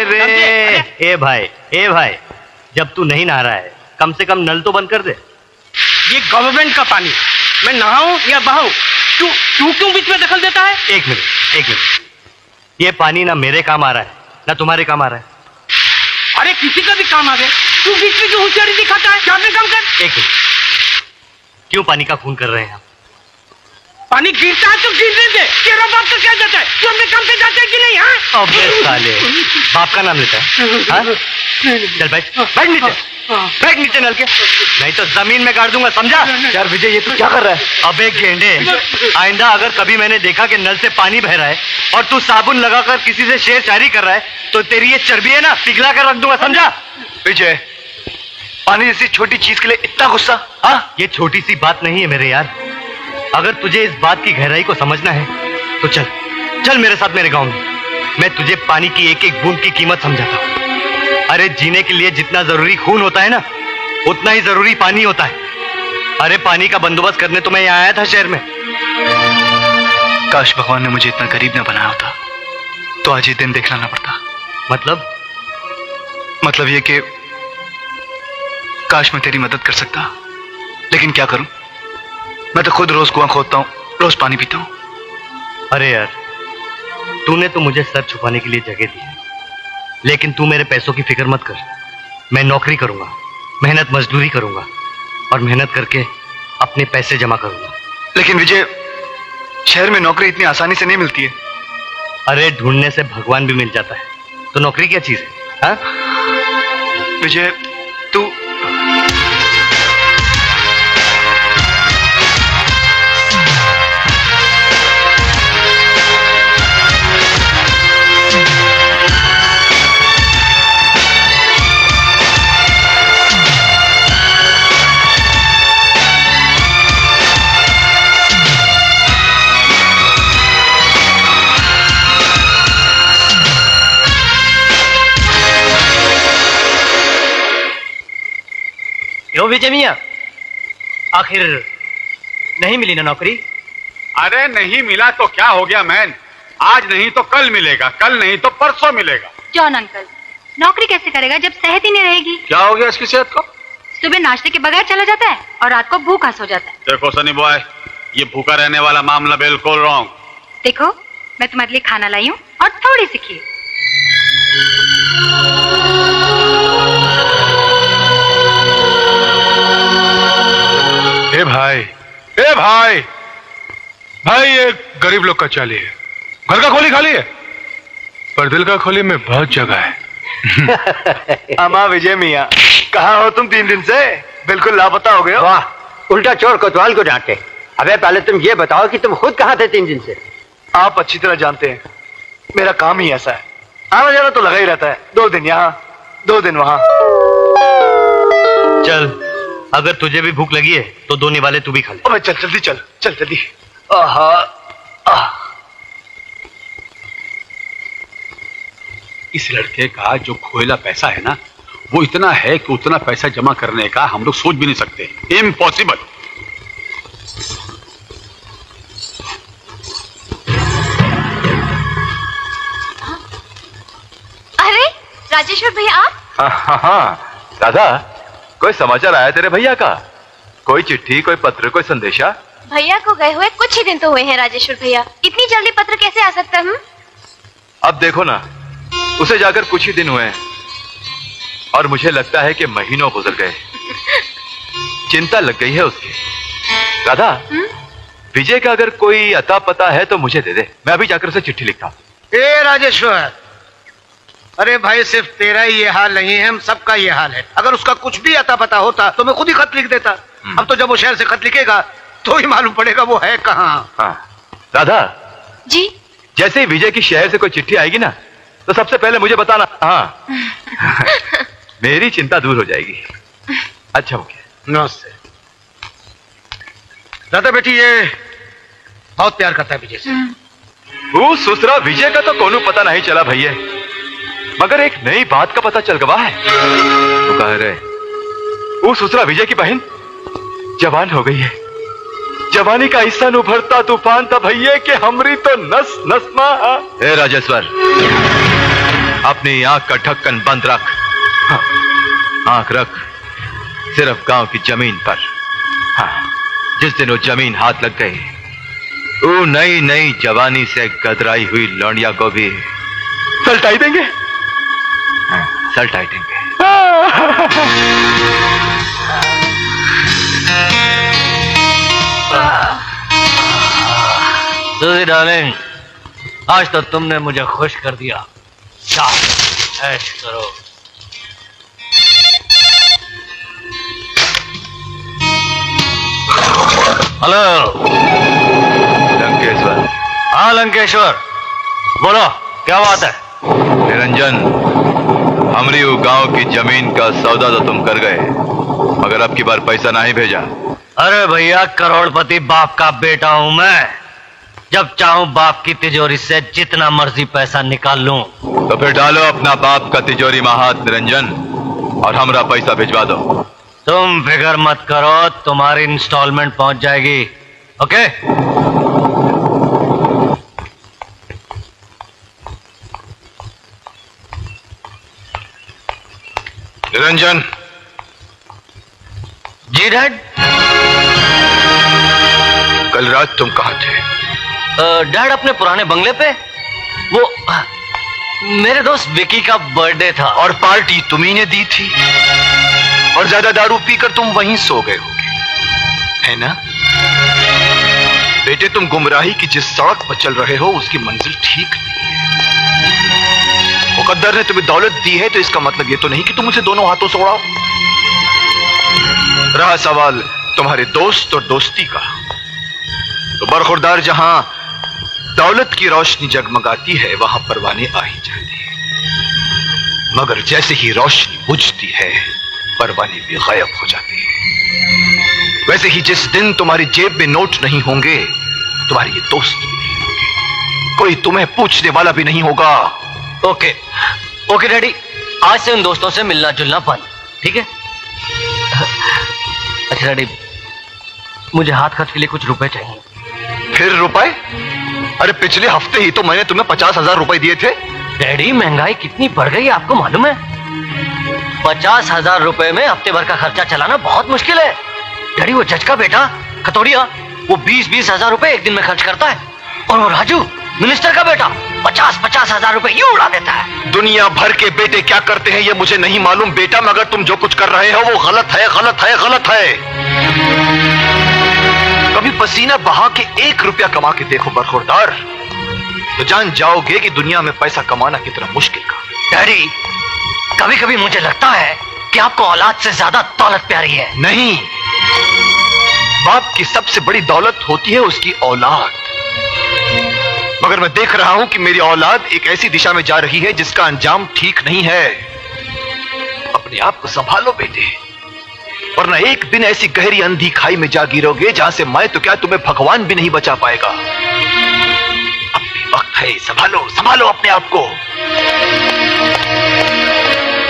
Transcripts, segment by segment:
रे। ए भाई, जब तू नहीं नहा रहा है कम से कम नल तो बंद कर दे। ये गवर्नमेंट का पानी, मैं नहाऊं या बहाऊं? तू क्यों बीच में दखल देता है? एक मिनट, ये पानी ना मेरे काम आ रहा है ना तुम्हारे काम आ रहा है। अरे किसी का भी काम आ गया, तू बीच में क्यों होशियारी दिखाता है? क्या काम कर? एक मिनट, क्यों पानी का खून कर रहे हैं आप? पानी गिरता है तो गिरने दे, तेरा बाप तो क्या जाता है? तू अपने काम पे जाता है कि नहीं? हाँ, अबे साले, बाप का नाम लेता है हाँ? चल बैठ नीचे नल के, नहीं तो जमीन में गाड़ दूंगा, समझा? यार विजय, ये तू क्या कर रहा है? अबे गेंडे, आइंदा अगर कभी मैंने देखा कि नल से पानी बह रहा है और तू साबुन लगाकर किसी से शेर शायरी कर रहा है तो तेरी ये चर्बी है ना पिघला कर रख दूंगा, समझा? विजय, पानी जैसी छोटी चीज के लिए इतना गुस्सा? हाँ, ये छोटी सी बात नहीं है मेरे यार। अगर तुझे इस बात की गहराई को समझना है तो चल मेरे साथ मेरे गांव में। मैं तुझे पानी की एक एक बूंद की कीमत समझाता हूं। अरे जीने के लिए जितना जरूरी खून होता है ना, उतना ही जरूरी पानी होता है। अरे पानी का बंदोबस्त करने तो मैं यहाँ आया था शहर में। काश भगवान ने मुझे इतना गरीब न बनाया होता तो आज ये दिन देखना ना पड़ता। मतलब ये कि काश मैं तेरी मदद कर सकता, लेकिन क्या करूं, मैं तो खुद रोज कुआं खोदता हूं, रोज पानी पीता हूं। अरे यार, तूने तो मुझे सर छुपाने के लिए जगह दी है, लेकिन तू मेरे पैसों की फिक्र मत कर। मैं नौकरी करूंगा, मेहनत मजदूरी करूंगा और मेहनत करके अपने पैसे जमा करूंगा। लेकिन विजय, शहर में नौकरी इतनी आसानी से नहीं मिलती है। अरे ढूंढने से भगवान भी मिल जाता है, तो नौकरी क्या चीज है? हाँ? विजय, तू क्यों विजय मियां, आखिर नहीं मिली ना नौकरी? अरे नहीं मिला तो क्या हो गया मैन, आज नहीं तो कल मिलेगा, कल नहीं तो परसों मिलेगा। जॉन अंकल, नौकरी कैसे करेगा जब सेहत ही नहीं रहेगी? क्या हो गया इसकी सेहत को? सुबह नाश्ते के बगैर चला जाता है और रात को भूखा सो जाता है। देखो सनी बॉय, ये भूखा रहने वाला मामला बिल्कुल रॉन्ग। देखो, मैं तुम्हारे लिए खाना लाई हूँ और थोड़ी सी खीर। ए भाई, भाई ये गरीब लोग का चाली है। घर का खोली खाली है पर दिल का खोली में बहुत जगह है। अमा विजय मियां, कहाँ हो तुम 3 दिन से? बिल्कुल लापता हो गए हो। वाह, उल्टा चोर कोतवाल को डांटे। अबे पहले तुम ये बताओ कि तुम खुद कहाँ थे 3 दिन से? आप अच्छी तरह जानते हैं, मेरा काम ही ऐसा है, आना जाना तो लगा ही रहता है। 2 दिन यहाँ, 2 दिन वहाँ। चल, अगर तुझे भी भूख लगी है तो 2 निवाले तू भी खा ले। अबे चल जल्दी, चल जल्दी। इस लड़के का जो खोएला पैसा है ना, वो इतना है कि उतना पैसा जमा करने का हम लोग सोच भी नहीं सकते। इम्पॉसिबल। अरे राजेश्वर भैया, आप? हाँ दादा, कोई समाचार आया तेरे भैया का? कोई चिट्ठी, कोई पत्र, कोई संदेशा? भैया को गए हुए कुछ ही दिन तो हुए हैं राजेश्वर भैया, इतनी जल्दी पत्र कैसे आ सकता है? अब देखो ना, उसे जाकर कुछ ही दिन हुए हैं और मुझे लगता है कि महीनों गुजर गए। चिंता लग गई है उसकी। राधा, विजय का अगर कोई अता पता है तो मुझे दे दे, मैं अभी जाकर उसे चिट्ठी लिखता हूं। ए राजेश्वर, अरे भाई सिर्फ तेरा ही ये हाल नहीं है, हम सबका ये हाल है। अगर उसका कुछ भी अता पता होता तो मैं खुद ही खत लिख देता। अब तो जब वो शहर से खत लिखेगा तो ही मालूम पड़ेगा वो है कहाँ। हाँ राधा जी, जैसे ही विजय की शहर से कोई चिट्ठी आएगी ना तो सबसे पहले मुझे बताना। हाँ मेरी चिंता दूर हो जाएगी। अच्छा मुखिया। नमस्ते। दादा बेटी ये बहुत प्यार करता है विजय से। वो सुसरा विजय का तो कोनो पता नहीं चला भैया, मगर एक नई बात का पता चल गवा है। तो कह रहे वो सुसरा विजय की बहन जवान हो गई है। जवानी का हिस्सा उभरता तूफान था भैया कि हमरी तो नस नस मा। हे राजेश्वर, अपनी आंख का ढक्कन बंद रख। हाँ, आंख रख सिर्फ गांव की जमीन पर। हाँ, जिस दिन वो जमीन हाथ लग गई, वो नई नई जवानी से गदराई हुई लौंडिया को भी सलटाई देंगे। हाँ, सलटाई देंगे। सूजी डार्लिंग, आज तो तुमने मुझे खुश कर दिया। जाओ ऐश करो। हेलो लंकेश्वर। हाँ लंकेश्वर, बोलो क्या बात है? निरंजन, हमरी वो गांव की जमीन का सौदा तो तुम कर गए, मगर अब की बार पैसा नहीं भेजा। अरे भैया, करोड़पति बाप का बेटा हूं मैं। जब चाहूं बाप की तिजोरी से जितना मर्जी पैसा निकाल लूं। तो फिर डालो अपना बाप का तिजोरी में हाथ निरंजन, और हमरा पैसा भिजवा दो। तुम फिक्र मत करो, तुम्हारी इंस्टॉलमेंट पहुंच जाएगी। ओके? निरंजन। जी डैड। कल रात तुम कहाँ थे? डैड अपने पुराने बंगले पे। वो मेरे दोस्त विकी का बर्थडे था। और पार्टी तुम्ही ने दी थी, और ज्यादा दारू पीकर तुम वहीं सो गए होगे, है ना? बेटे, तुम गुमराही की जिस सड़क पर चल रहे हो उसकी मंजिल ठीक नहीं है। मुकद्दर ने तुम्हें दौलत दी है तो इसका मतलब ये तो नहीं कि तुम उसे दोनों हाथों से उड़ाओ। रहा सवाल तुम्हारे दोस्त और दोस्ती का, तो बरखुरदार जहां दौलत की रोशनी जगमगाती है वहां परवाने आ ही जाते हैं, मगर जैसे ही रोशनी बुझती है परवाने भी गायब हो जाते हैं। वैसे ही जिस दिन तुम्हारी जेब में नोट नहीं होंगे, तुम्हारे ये दोस्त भी नहीं होंगे, कोई तुम्हें पूछने वाला भी नहीं होगा। ओके ओके डैडी, आज से उन दोस्तों से मिलना जुलना बंद, ठीक है? अच्छा डैडी, मुझे हाथ खर्च के लिए कुछ रुपए चाहिए। फिर रुपए? अरे पिछले हफ्ते ही तो मैंने तुम्हें 50,000 रुपए दिए थे। डैडी, महंगाई कितनी बढ़ गई है आपको मालूम है? 50,000 रुपए में हफ्ते भर का खर्चा चलाना बहुत मुश्किल है। डैडी, वो जज का बेटा कतोड़िया, वो 20-20 हजार रुपए एक दिन में खर्च करता है, और वो राजू मिनिस्टर का बेटा 50-50 हजार रुपए यूं उड़ा देता है। दुनिया भर के बेटे क्या करते हैं ये मुझे नहीं मालूम बेटा, मगर तुम जो कुछ कर रहे हो वो गलत है, गलत है, गलत है। कभी पसीना बहा के 1 रुपया कमा के देखो बरखुरदार, तो जान जाओगे कि दुनिया में पैसा कमाना कितना मुश्किल काम है। डैडी, कभी कभी मुझे लगता है कि आपको औलाद से ज्यादा दौलत प्यारी है। नहीं, बाप की सबसे बड़ी दौलत होती है उसकी औलाद, मगर मैं देख रहा हूं कि मेरी औलाद एक ऐसी दिशा में जा रही है जिसका अंजाम ठीक नहीं है। अपने आप को संभालो बेटे, वरना एक दिन ऐसी गहरी अंधी खाई में जा गिरोगे जहां से मैं तो क्या तुम्हें भगवान भी नहीं बचा पाएगा। अपनी वक्त है, संभालो संभालो अपने आप को।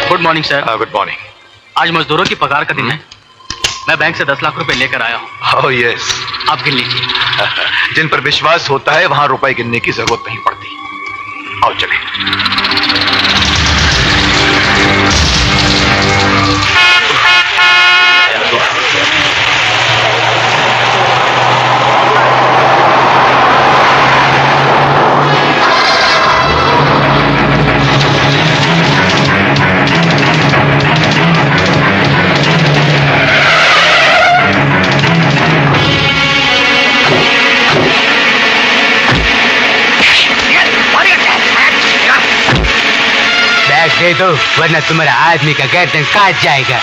Good morning sir. Good morning. आज मजदूरों की पगार का दिन है। मैं बैंक से 10 लाख रुपए लेकर आया हूँ। ओह यस, आप गिन लीजिए। जिन पर विश्वास होता है वहां रुपए गिनने की जरूरत नहीं पड़ती। आओ चलें। दे दो, वरना तुम्हारा आदमी का गर्दन काट जाएगा।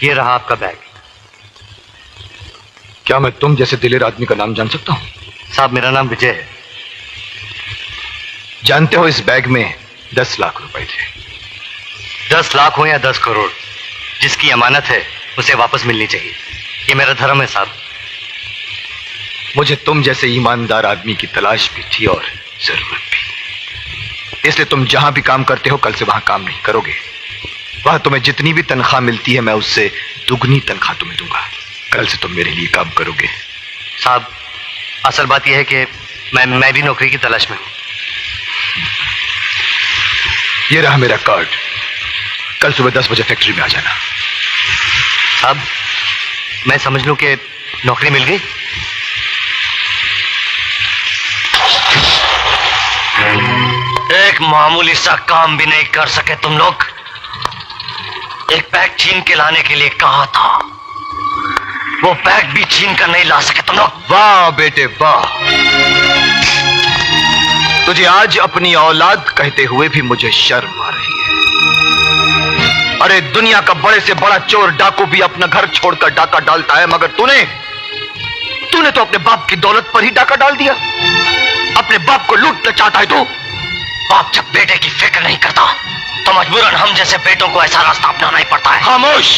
ये रहा आपका बैग। क्या मैं तुम जैसे दिलेर आदमी का नाम जान सकता हूं? साहब, मेरा नाम विजय है। जानते हो इस बैग में 10 लाख रुपए थे। 10 लाख हो या 10 करोड़, जिसकी अमानत है उसे वापस मिलनी चाहिए। ये मेरा धर्म है साहब। मुझे तुम जैसे ईमानदार आदमी की तलाश भी थी और जरूरत भी। इसलिए तुम जहां भी काम करते हो कल से वहां काम नहीं करोगे। वहां तुम्हें जितनी भी तनख्वाह मिलती है मैं उससे दुगनी तनख्वाह तुम्हें दूंगा। कल से तुम मेरे लिए काम करोगे। साहब, असल बात यह है कि मैं भी नौकरी की तलाश में हूं। ये रहा मेरा कार्ड। कल सुबह 10 बजे फैक्ट्री में आ जाना। साहब, मैं समझ लूं कि नौकरी मिल गई? एक मामूली सा काम भी नहीं कर सके तुम लोग। एक बैग छीन के लाने के लिए कहा था, वो बैग भी छीन कर नहीं ला सके तुम लोग। वाह बेटे वाह, तुझे आज अपनी औलाद कहते हुए भी मुझे शर्म आ रही है। अरे दुनिया का बड़े से बड़ा चोर डाकू भी अपना घर छोड़कर डाका डालता है, मगर तूने तो अपने बाप की दौलत पर ही डाका डाल दिया। अपने बाप को लूटना चाहता है तू। बाप जब बेटे की फिक्र नहीं करता तो मजबूरन हम जैसे बेटों को ऐसा रास्ता अपनाना ही पड़ता है। खामोश।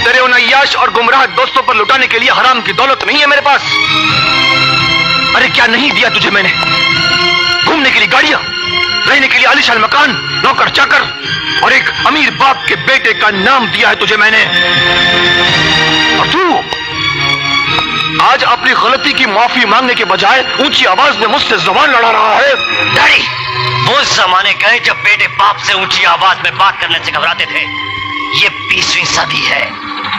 तेरे उन अय्याश और गुमराह दोस्तों पर लुटाने के लिए हराम की दौलत नहीं है मेरे पास। अरे क्या नहीं दिया तुझे मैंने? घूमने के लिए गाड़ियां, रहने के लिए आलीशान मकान, नौकर चाकर और एक अमीर बाप के बेटे का नाम दिया है तुझे मैंने। और तू आज अपनी गलती की माफी मांगने के बजाय ऊंची आवाज में मुझसे जबान लड़ा रहा है। डैडी, वो जमाने गए जब बेटे बाप से ऊंची आवाज में बात करने से घबराते थे। ये 20वीं सदी है।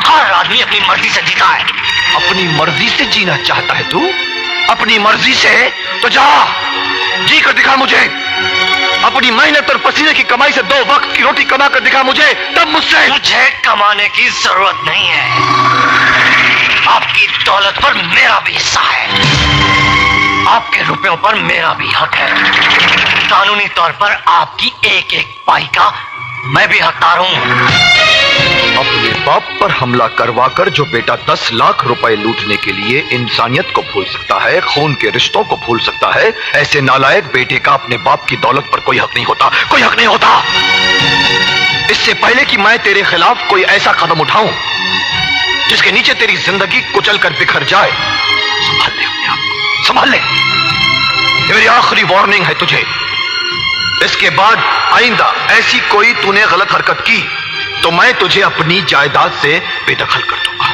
हर आदमी अपनी मर्जी से जीता है। अपनी मर्जी से जीना चाहता है तू? अपनी मर्जी से तो जा, जी कर दिखा मुझे। अपनी मेहनत और पसीने की कमाई से 2 वक्त की रोटी कमा कर दिखा मुझे, तब मुझसे। मुझे कमाने की जरूरत नहीं है। आपकी दौलत पर मेरा भी हिस्सा है। आपके रुपयों पर मेरा भी हक है। कानूनी तौर पर आपकी एक एक पाई का मैं भी हकदार हूं। अपने बाप पर हमला करवाकर जो बेटा 10 लाख रुपए लूटने के लिए इंसानियत को भूल सकता है, खून के रिश्तों को भूल सकता है, ऐसे नालायक बेटे का अपने बाप की दौलत पर कोई हक नहीं होता। कोई हक नहीं होता। इससे पहले कि मैं तेरे खिलाफ कोई ऐसा कदम उठाऊं जिसके नीचे तेरी जिंदगी कुचल कर बिखर जाए, संभाल ले अपने आप को, संभाल ले। ये मेरी आखिरी वार्निंग है तुझे। इसके बाद आइंदा ऐसी कोई तूने गलत हरकत की तो मैं तुझे अपनी जायदाद से बेदखल कर दूंगा।